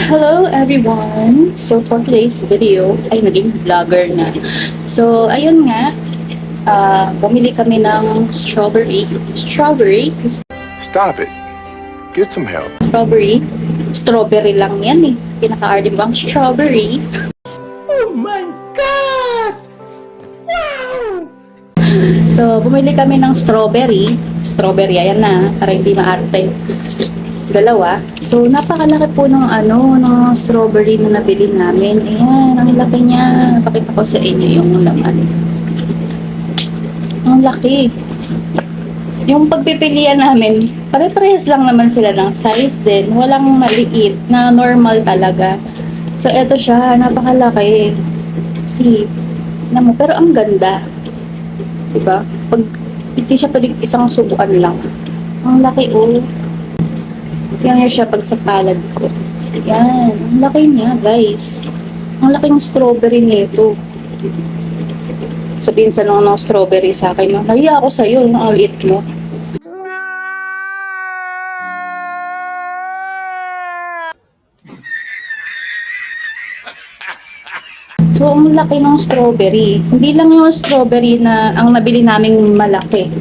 Hello everyone! So for today's video, ay naging vlogger na. So ayun nga, bumili kami ng strawberry. Stop it. Get some help. Strawberry lang yan eh. Pinaka-ardim bang strawberry. Oh my God! Wow! So bumili kami ng strawberry. Strawberry, ayan na, para hindi maarte. Dalawa. So, napakalaki po ng ng strawberry na nabili namin. Ayan, ang laki niya. Napakita ko sa inyo yung laman. Ang laki. Yung pagpipilian namin, pare-parehas lang naman sila ng size din. Walang maliit na normal talaga. So, eto siya. Napakalaki. See, mo, pero ang ganda. Diba? Pag hindi siya pwedeng isang subuan lang. Ang laki, oh. Tingnan niyo siya pag sa palad ko. Yan. Ang laki niya, guys. Ang laking strawberry nito. Sabihin sa ng strawberry sa akin, nahiya ako sa'yo, ang liit mo. So, ang laki ng strawberry. Hindi lang yung strawberry na ang nabili naming malaki.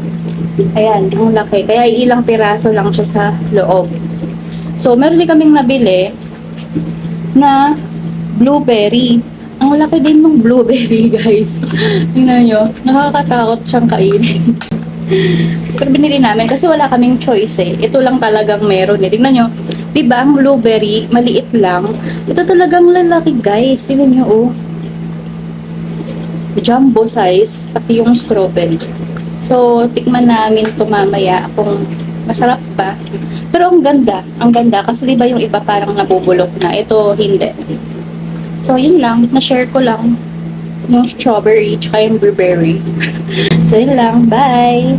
Ayan, ang laki. Kaya ilang piraso lang siya sa loob. So, meron din kaming nabili na blueberry. Ang laki din ng blueberry, guys. Tingnan nyo, nakakatakot siyang kainin. Pero binili namin kasi wala kaming choice eh. Ito lang talagang meron eh. Tingnan nyo, diba ang blueberry, maliit lang. Ito talagang lalaki, guys. Tingnan nyo, oh. Jumbo size, pati yung strawberry. So, tikman namin ito mamaya kung masarap pa. Pero ang ganda kasi diba yung iba parang nabubulok na, ito hindi. So yun lang, na-share ko lang yung strawberry tsaka yung blueberry. So yun lang, bye!